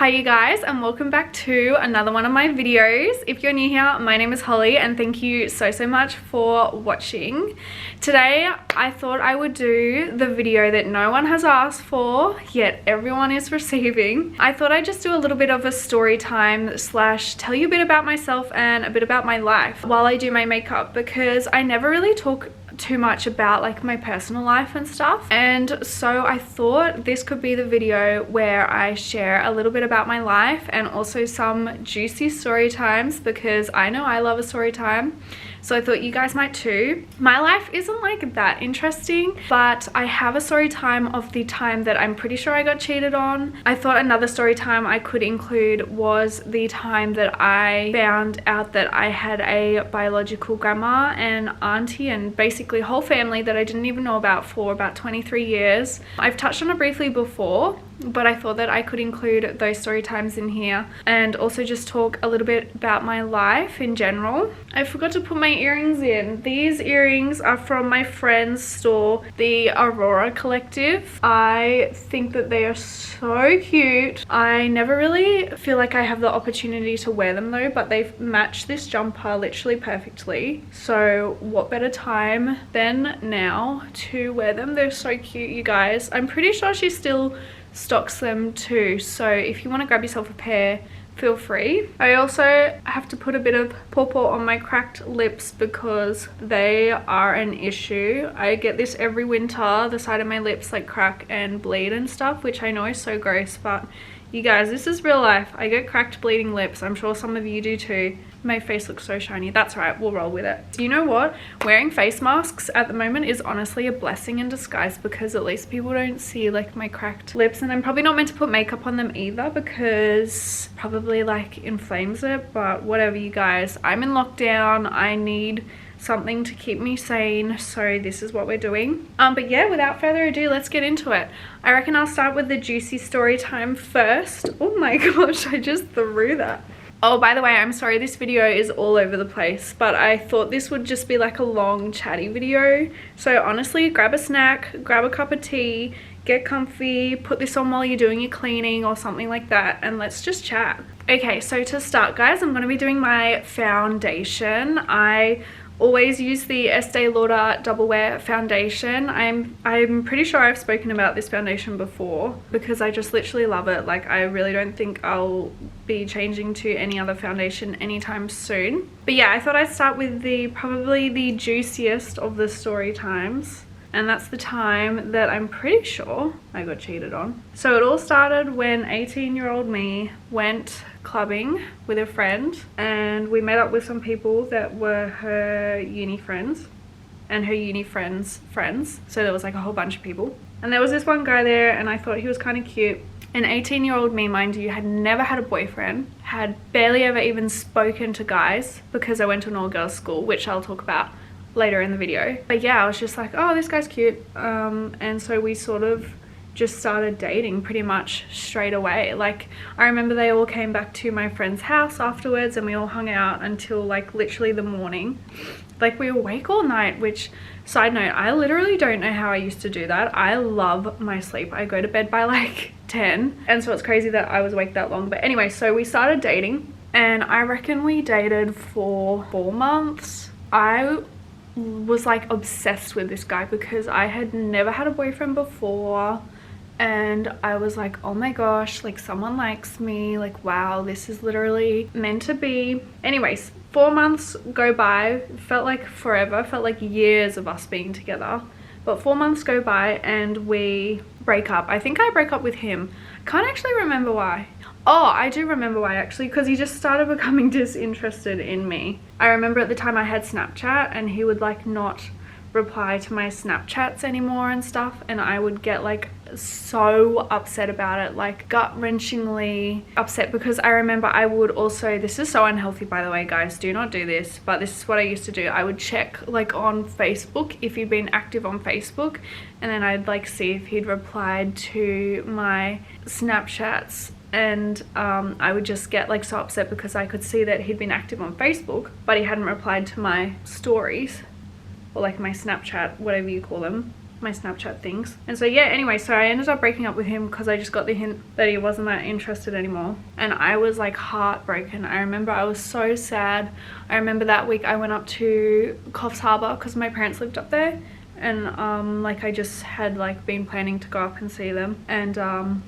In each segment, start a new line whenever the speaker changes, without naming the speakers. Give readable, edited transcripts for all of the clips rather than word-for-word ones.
Hi you guys, and welcome back to another one of my videos. If you're new here, my name is Holly and thank you so much for watching. Today I thought I would do the video that no one has asked for yet everyone is receiving. I thought I'd just do a little bit of a story time slash tell you a bit about myself and a bit about my life while I do my makeup, because I never really talk too much about like my personal life and stuff, and so I thought this could be the video where I share a little bit about my life and also some juicy story times, because I know I love a story time, so I thought you guys might too. My life isn't like that interesting, but I have a story time of the time that I'm pretty sure I got cheated on. I thought another story time I could include was the time that I found out that I had a biological grandma and auntie and basically whole family that I didn't even know about for about 23 years. I've touched on it briefly before, but I thought that I could include those story times in here and also just talk a little bit about my life in general. I forgot to put my earrings in. These earrings are from my friend's store, the Aurora Collective. I think that they are so cute. I never really feel like I have the opportunity to wear them though, but they match this jumper literally perfectly. So what better time than now to wear them? They're so cute, you guys. I'm pretty sure she still stocks them too, so if you want to grab yourself a pair, feel free. I also have to put a bit of pawpaw on my cracked lips because they are an issue. I get this every winter. The side of my lips like crack and bleed and stuff, which I know is so gross, but you guys, this is real life. I get cracked bleeding lips. I'm sure some of you do too. My face looks so shiny. That's right, we'll roll with it. You know what? Wearing face masks at the moment is honestly a blessing in disguise, because at least people don't see like my cracked lips, and I'm probably not meant to put makeup on them either because probably like inflames it, but whatever you guys. I'm in lockdown. I need something to keep me sane, so this is what we're doing. But yeah, without further ado, let's get into it. I reckon I'll start with the juicy story time first. Oh my gosh, I just threw that. Oh, by the way, I'm sorry this video is all over the place, but I thought this would just be like a long chatty video. So honestly, grab a snack, grab a cup of tea, get comfy, put this on while you're doing your cleaning or something like that, and let's just chat. Okay, so to start guys, I'm going to be doing my foundation. I always use the Estee Lauder Double Wear foundation. I'm pretty sure I've spoken about this foundation before because I just literally love it. Like, I really don't think I'll be changing to any other foundation anytime soon. But yeah, I thought I'd start with probably the juiciest of the story times. And that's the time that I'm pretty sure I got cheated on. So it all started when 18-year-old me went clubbing with a friend, and we met up with some people that were her uni friends and her uni friends' friends. So there was like a whole bunch of people. And there was this one guy there, and I thought he was kind of cute. And 18-year-old me, mind you, had never had a boyfriend, had barely ever even spoken to guys because I went to an all-girls school, which I'll talk about later in the video. But yeah, I was just like, oh, this guy's cute, and so we sort of just started dating pretty much straight away. Like, I remember they all came back to my friend's house afterwards and we all hung out until like literally the morning. Like, we were awake all night, which, side note, I literally don't know how I used to do that. I love my sleep. I go to bed by like 10, and so it's crazy that I was awake that long. But anyway, so we started dating, and I reckon we dated for 4 months. I was like obsessed with this guy because I had never had a boyfriend before, and I was like, oh my gosh, like someone likes me, like wow, this is literally meant to be. Anyways, 4 months go by, felt like forever, felt like years of us being together, but 4 months go by and we break up. I think I break up with him. Can't actually remember why. Oh, I do remember why actually, because he just started becoming disinterested in me. I remember at the time I had Snapchat and he would like not reply to my Snapchats anymore and stuff, and I would get like so upset about it, like gut-wrenchingly upset, because I remember I would also, this is so unhealthy by the way guys, do not do this, but this is what I used to do. I would check like on Facebook if he'd been active on Facebook, and then I'd like see if he'd replied to my Snapchats, and I would just get like so upset because I could see that he'd been active on Facebook but he hadn't replied to my stories or like my Snapchat, whatever you call them. my Snapchat things. And so yeah, anyway, so I ended up breaking up with him because I just got the hint that he wasn't that interested anymore. And I was like heartbroken. I remember I was so sad. I remember that week I went up to Coffs Harbour because my parents lived up there. And like I just had like been planning to go up and see them, and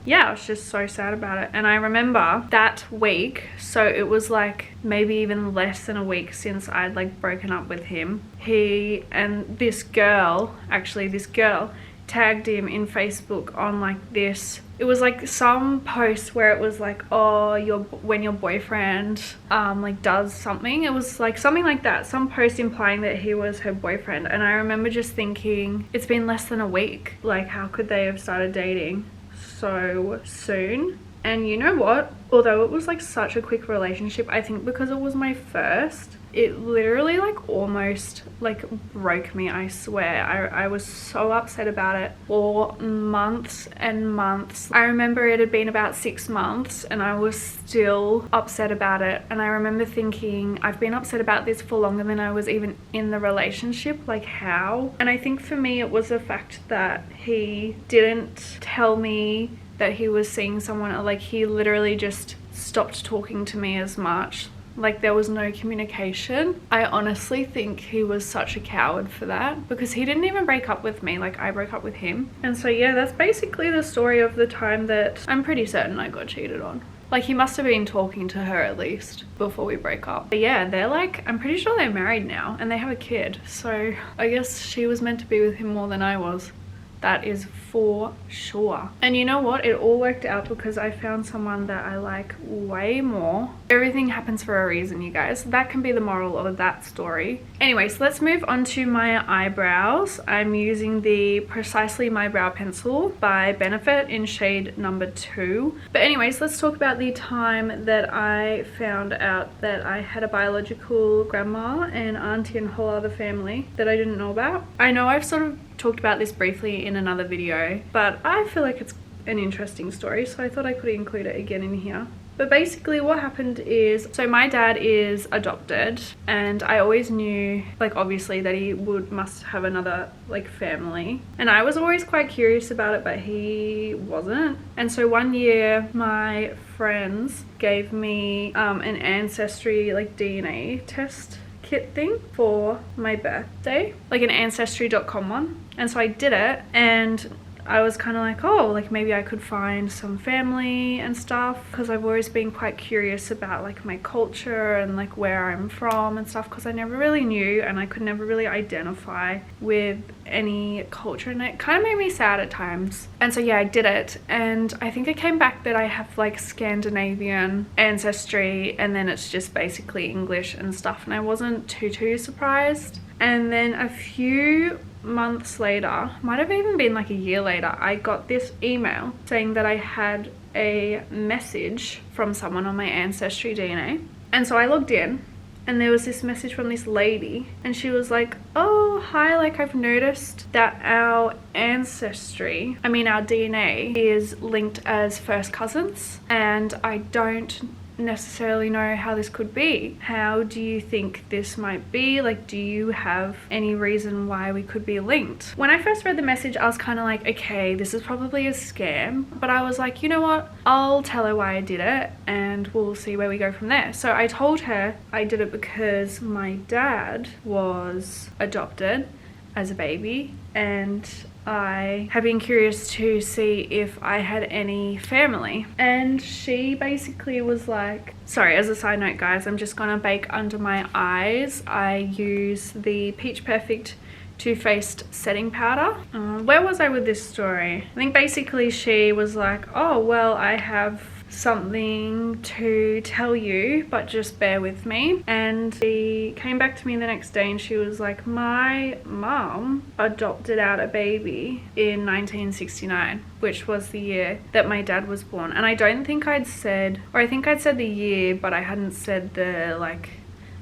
yeah, I was just so sad about it. And I remember that week, so it was like maybe even less than a week since I'd like broken up with him, he and this girl, actually this girl tagged him in Facebook on like this, it was like some post where it was like, oh, when your boyfriend like does something. It was like something like that, some post implying that he was her boyfriend. And I remember just thinking, it's been less than a week, like how could they have started dating so soon? And you know what, although it was like such a quick relationship, I think because it was my first, it literally like almost like broke me, I swear. I was so upset about it for months and months. I remember it had been about 6 months and I was still upset about it. And I remember thinking, I've been upset about this for longer than I was even in the relationship, like how? And I think for me it was the fact that he didn't tell me that he was seeing someone. Like he literally just stopped talking to me as much. Like there was no communication. I honestly think he was such a coward for that, because he didn't even break up with me, like I broke up with him. And so yeah, that's basically the story of the time that I'm pretty certain I got cheated on. Like he must have been talking to her at least before we break up. But yeah, they're like, I'm pretty sure they're married now and they have a kid. So I guess she was meant to be with him more than I was. That is for sure. And you know what? It all worked out because I found someone that I like way more. Everything happens for a reason, you guys. That can be the moral of that story. Anyway, so let's move on to my eyebrows. I'm using the Precisely My Brow Pencil by Benefit in shade number 2. But anyways, let's talk about the time that I found out that I had a biological grandma and auntie and whole other family that I didn't know about. I know I've sort of talked about this briefly in another video, but I feel like it's an interesting story, so I thought I could include it again in here. But basically what happened is, so my dad is adopted and I always knew, like obviously, that he must have another like family, and I was always quite curious about it, but he wasn't. And so one year my friends gave me an ancestry like DNA test kit thing for my birthday, like an ancestry.com one. And so I did it, and I was kind of like, oh, like maybe I could find some family and stuff, because I've always been quite curious about like my culture and like where I'm from and stuff, because I never really knew and I could never really identify with any culture, and it kind of made me sad at times. And so yeah, I did it, and I think it came back that I have like Scandinavian ancestry, and then it's just basically English and stuff, and I wasn't too surprised. And then a few months later, might have even been like a year later, I got this email saying that I had a message from someone on my ancestry DNA. And so I logged in, and there was this message from this lady, and she was like, oh hi, like I've noticed that our ancestry, I mean our DNA, is linked as first cousins, and I don't necessarily know how this could be. How do you think this might be? Like, do you have any reason why we could be linked? When I first read the message, I was kind of like, okay, this is probably a scam, but I was like, you know what, I'll tell her why I did it and we'll see where we go from there. So I told her I did it because my dad was adopted as a baby, and I have been curious to see if I had any family. And she basically was like, sorry, as a side note guys, I'm just gonna bake under my eyes. I use the Peach Perfect Too Faced setting powder. Where was I with this story? I think basically she was like, oh well, I have something to tell you, but just bear with me. And she came back to me the next day and she was like, my mum adopted out a baby in 1969, which was the year that my dad was born. And I don't think I'd said, or I think I'd said the year, but I hadn't said the like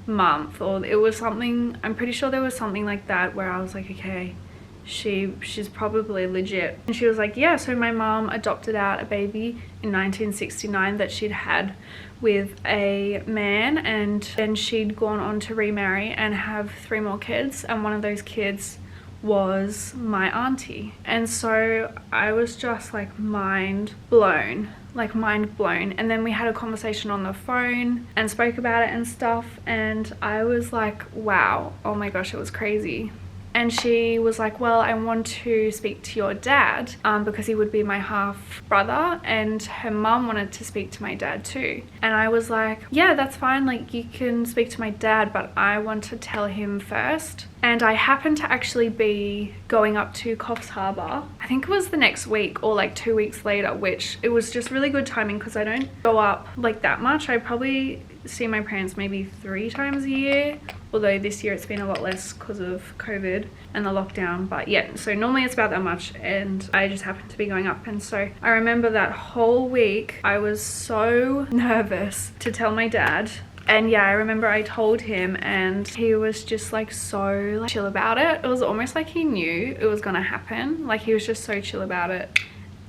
month, or it was something, I'm pretty sure there was something like that where I was like, okay, she's probably legit. And she was like, yeah, so my mom adopted out a baby in 1969 that she'd had with a man, and then she'd gone on to remarry and have 3 more kids, and one of those kids was my auntie. And so I was just like mind blown. And then we had a conversation on the phone and spoke about it and stuff, and I was like, wow, oh my gosh, it was crazy. And she was like, well, I want to speak to your dad because he would be my half brother, and her mum wanted to speak to my dad too. And I was like, yeah, that's fine, like you can speak to my dad, but I want to tell him first. And I happened to actually be going up to Coffs Harbour, I think it was the next week or like 2 weeks later, which it was just really good timing because I don't go up like that much. I probably see my parents maybe 3 times a year, although this year it's been a lot less because of COVID and the lockdown. But yeah, so normally it's about that much, and I just happened to be going up. And so I remember that whole week I was so nervous to tell my dad. And yeah, I remember I told him, and he was just like so like chill about it. It was almost like he knew it was gonna happen. Like he was just so chill about it.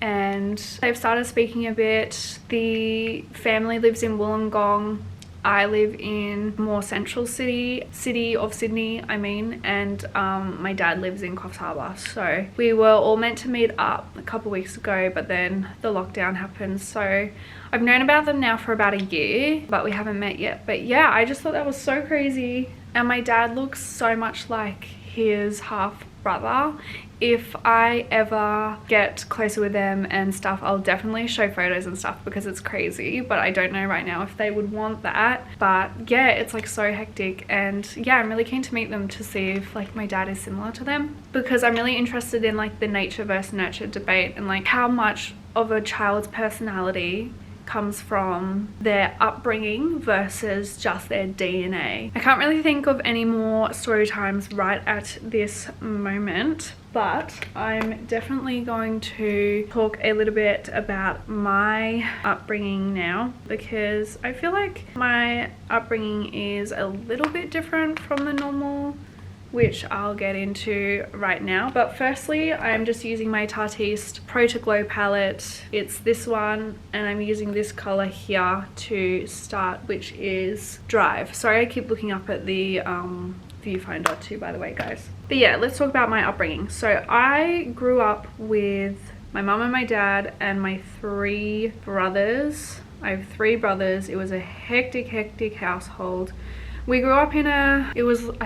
And they've started speaking a bit. The family lives in Wollongong. I live in more central city of Sydney, I mean, and my dad lives in Coffs Harbour. So we were all meant to meet up a couple weeks ago, but then the lockdown happened. So I've known about them now for about a year, but we haven't met yet. But yeah, I just thought that was so crazy. And my dad looks so much like his half brother. If I ever get closer with them and stuff, I'll definitely show photos and stuff because it's crazy, but I don't know right now if they would want that. But yeah, it's like so hectic, and yeah, I'm really keen to meet them to see if like my dad is similar to them, because I'm really interested in like the nature versus nurture debate, and like how much of a child's personality comes from their upbringing versus just their DNA. I can't really think of any more story times right at this moment, but I'm definitely going to talk a little bit about my upbringing now, because I feel like my upbringing is a little bit different from the normal, which I'll get into right now. But firstly, I'm just using my Tartiste Pro to Glow palette. It's this one, and I'm using this color here to start, which is Drive. Sorry, I keep looking up at the viewfinder too, by the way, guys. But yeah, let's talk about my upbringing. So I grew up with my mum and my dad and my 3 brothers. I have 3 brothers. It was a hectic household. We grew up in I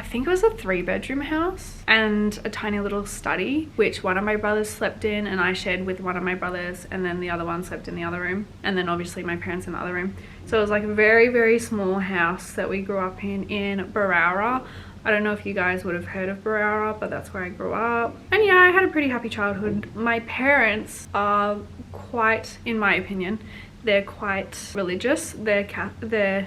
think it was a 3-bedroom house and a tiny little study, which one of my brothers slept in, and I shared with one of my brothers, and then the other one slept in the other room, and then obviously my parents in the other room. So it was like a very small house that we grew up in Berowra. I don't know if you guys would have heard of Berowra, but that's where I grew up. And yeah, I had a pretty happy childhood. My parents are quite, in my opinion, they're quite religious. They're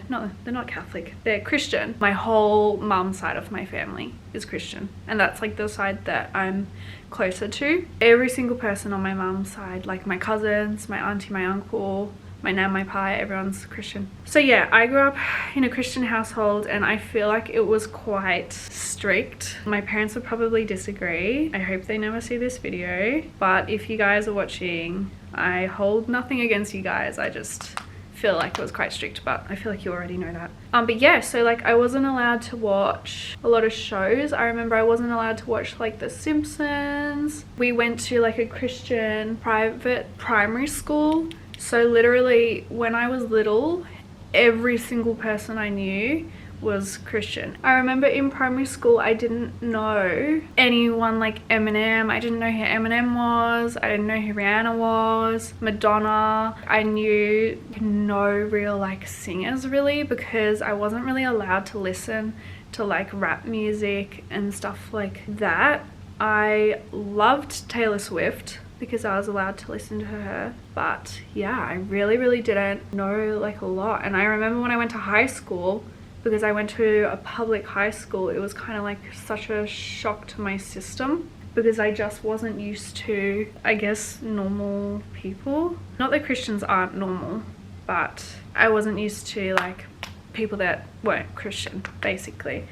not Catholic, they're Christian. My whole mum side of my family is Christian, and that's like the side that I'm closer to. Every single person on my mum's side, like my cousins, my auntie, my uncle, my nan, my pa, everyone's Christian. So yeah, I grew up in a Christian household, and I feel like it was quite strict. My parents would probably disagree. I hope they never see this video, but if you guys are watching, I hold nothing against you guys. I just feel like it was quite strict, but I feel like you already know that. But yeah, so like I wasn't allowed to watch a lot of shows. I remember I wasn't allowed to watch like The Simpsons. We went to like a Christian private primary school. So literally when I was little, every single person I knew was Christian. I remember in primary school I didn't know anyone like Eminem. I didn't know who Eminem was. I didn't know who Rihanna was, Madonna. I knew no real like singers really, because I wasn't really allowed to listen to like rap music and stuff like that. I loved Taylor Swift because I was allowed to listen to her, but yeah, I really didn't know like a lot. And I remember when I went to high school, because I went to a public high school, it was kind of like such a shock to my system, because I just wasn't used to, I guess, normal people. Not that Christians aren't normal, but I wasn't used to like people that weren't Christian, basically.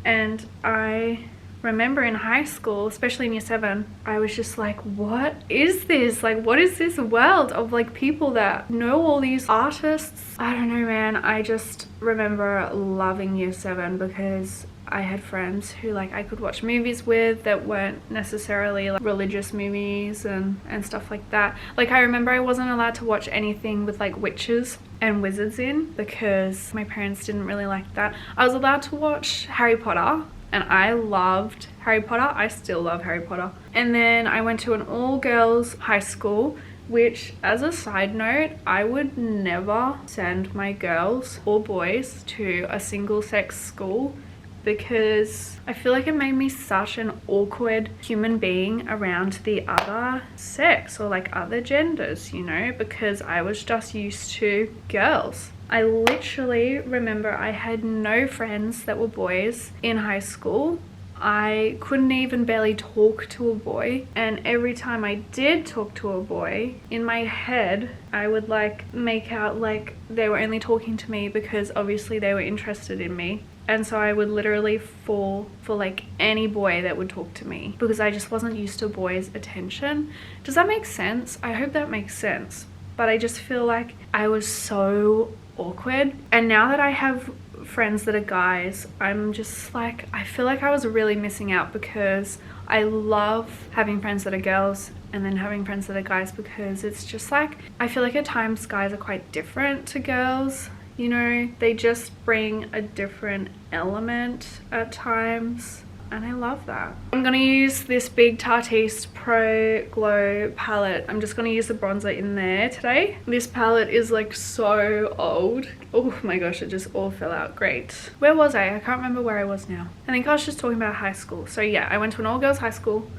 And I remember in high school, especially in year 7, I was just like, what is this? Like, what is this world of like people that know all these artists? I don't know, man. I just remember loving year 7 because I had friends who like I could watch movies with that weren't necessarily like religious movies and stuff like that. Like I remember I wasn't allowed to watch anything with like witches and wizards in because my parents didn't really like that. I was allowed to watch Harry Potter and I loved Harry Potter. I still love Harry Potter. And then I went to an all-girls high school, which, as a side note, I would never send my girls or boys to a single-sex school because I feel like it made me such an awkward human being around the other sex or like other genders, you know, because I was just used to girls. I literally remember I had no friends that were boys in high school. I couldn't even barely talk to a boy, and every time I did talk to a boy, in my head I would like make out like they were only talking to me because obviously they were interested in me. And so I would literally fall for like any boy that would talk to me because I just wasn't used to boys' attention. Does that make sense? I hope that makes sense. But I just feel like I was so awkward. And now that I have friends that are guys, I'm just like, I feel like I was really missing out because I love having friends that are girls and then having friends that are guys because it's just like, I feel like at times guys are quite different to girls. You know, they just bring a different element at times, and I love that. I'm gonna use this big Tarteist Pro Glow palette. I'm just gonna use the bronzer in there today. This palette is like so old. Oh my gosh, it just all fell out. Great. Where was I? I can't remember where I was now. I think I was just talking about high school. So yeah, I went to an all-girls high school.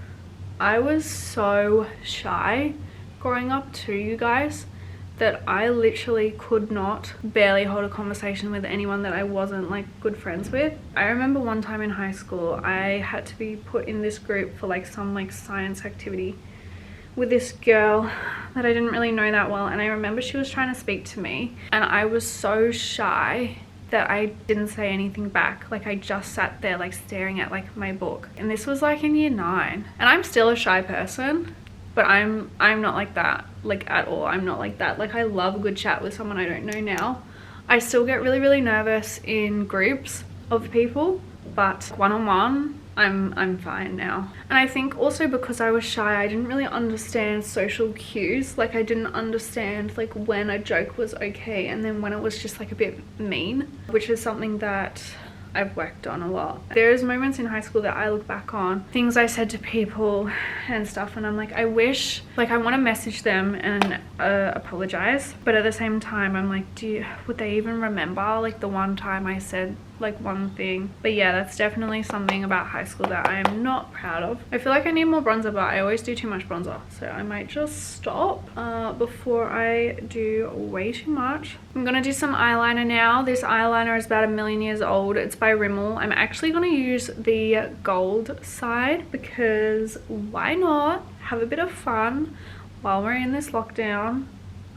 I was so shy growing up too, you guys, that I literally could not barely hold a conversation with anyone that I wasn't like good friends with. I remember one time in high school, I had to be put in this group for like some like science activity with this girl that I didn't really know that well, and I remember she was trying to speak to me and I was so shy that I didn't say anything back. Like I just sat there like staring at like my book, and this was like in year 9, and I'm still a shy person, but I'm not like that, like at all. I'm not like that. Like I love a good chat with someone I don't know now. I still get really nervous in groups of people, but one-on-one I'm fine now. And I think also because I was shy, I didn't really understand social cues. Like I didn't understand like when a joke was okay and then when it was just like a bit mean, which is something that I've worked on a lot. There's moments in high school that I look back on, things I said to people and stuff, and I'm like, I wish, like I want to message them and apologize, but at the same time I'm like, would they even remember like the one time I said like one thing? But yeah, that's definitely something about high school that I am not proud of. I feel like I need more bronzer, but I always do too much bronzer, so I might just stop before I do way too much. I'm gonna do some eyeliner now. This eyeliner is about 1,000,000 years old. It's by Rimmel. I'm actually gonna use the gold side because why not have a bit of fun while we're in this lockdown.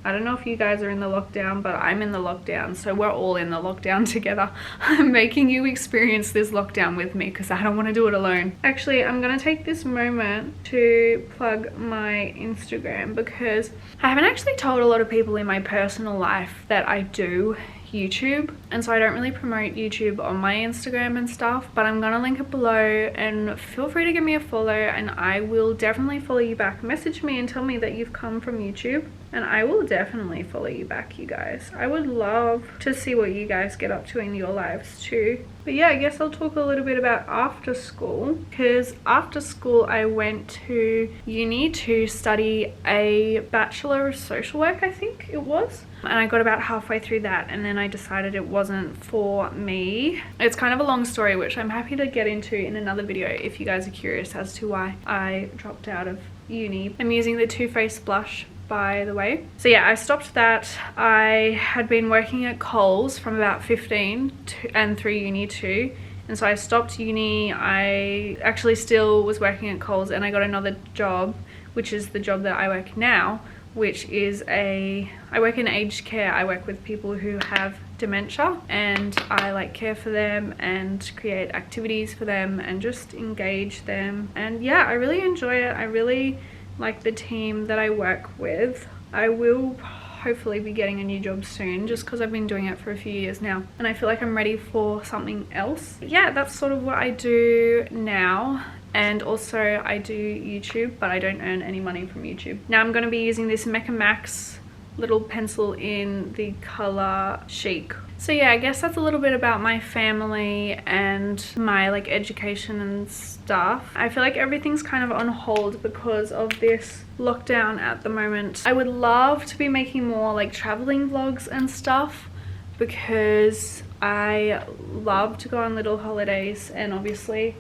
I don't know if you guys are in the lockdown, but I'm in the lockdown, so we're all in the lockdown together. I'm making you experience this lockdown with me because I don't want to do it alone. Actually, I'm going to take this moment to plug my Instagram because I haven't actually told a lot of people in my personal life that I do YouTube, and so I don't really promote YouTube on my Instagram and stuff, but I'm gonna link it below, and feel free to give me a follow and I will definitely follow you back. Message me and tell me that you've come from YouTube and I will definitely follow you back, you guys. I would love to see what you guys get up to in your lives too. But yeah, I guess I'll talk a little bit about after school, because after school I went to uni to study a Bachelor of Social Work, I think it was. And I got about halfway through that and then I decided it wasn't for me. It's kind of a long story, which I'm happy to get into in another video if you guys are curious as to why I dropped out of uni. I'm using the Too Faced blush, by the way. So yeah, I stopped that. I had been working at Coles from about 15 and through uni too. And so I stopped uni. I actually still was working at Coles and I got another job, which is the job that I work now, which is I work in aged care. I work with people who have dementia and I like care for them and create activities for them and just engage them. And yeah, I really enjoy it. I really like the team that I work with. I will hopefully be getting a new job soon, just because I've been doing it for a few years now and I feel like I'm ready for something else. But yeah, that's sort of what I do now. And also I do YouTube, but I don't earn any money from YouTube. Now I'm going to be using this Mecca Max little pencil in the color Chic. So yeah, I guess that's a little bit about my family and my like education and stuff. I feel like everything's kind of on hold because of this lockdown at the moment. I would love to be making more like traveling vlogs and stuff because I love to go on little holidays, and obviously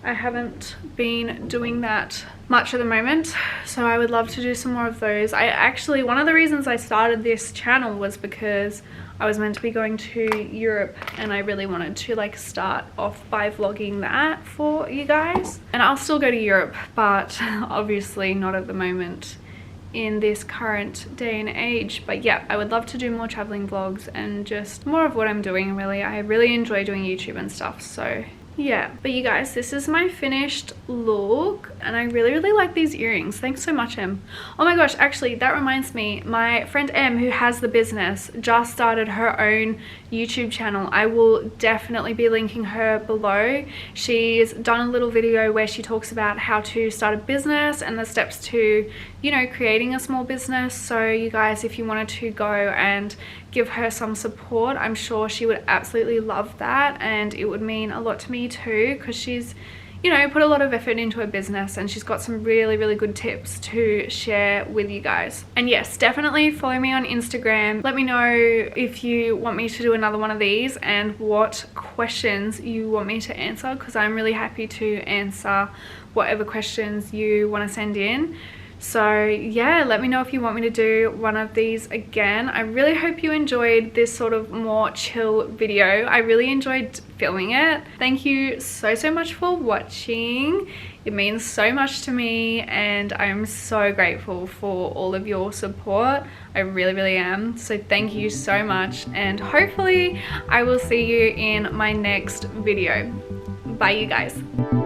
I haven't been doing that much at the moment, so I would love to do some more of those. I actually, one of the reasons I started this channel was because I was meant to be going to Europe and I really wanted to like start off by vlogging that for you guys. And I'll still go to Europe, but obviously not at the moment in this current day and age. But yeah, I would love to do more traveling vlogs and just more of what I'm doing really. I really enjoy doing YouTube and stuff, so yeah. But you guys, this is my finished look and I really like these earrings. Thanks so much, Em. Oh my gosh, actually that reminds me, my friend Em, who has the business, just started her own YouTube channel. I will definitely be linking her below. She's done a little video where she talks about how to start a business and the steps to, you know, creating a small business. So you guys, if you wanted to go and give her some support, I'm sure she would absolutely love that, and it would mean a lot to me too, because she's, you know, put a lot of effort into her business and she's got some really good tips to share with you guys. And yes, definitely follow me on Instagram. Let me know if you want me to do another one of these and what questions you want me to answer, because I'm really happy to answer whatever questions you want to send in. So yeah, let me know if you want me to do one of these again. I really hope you enjoyed this sort of more chill video. I really enjoyed filming it. Thank you so much for watching. It means so much to me and I'm so grateful for all of your support. I really am. So thank you so much, and hopefully I will see you in my next video. Bye you guys.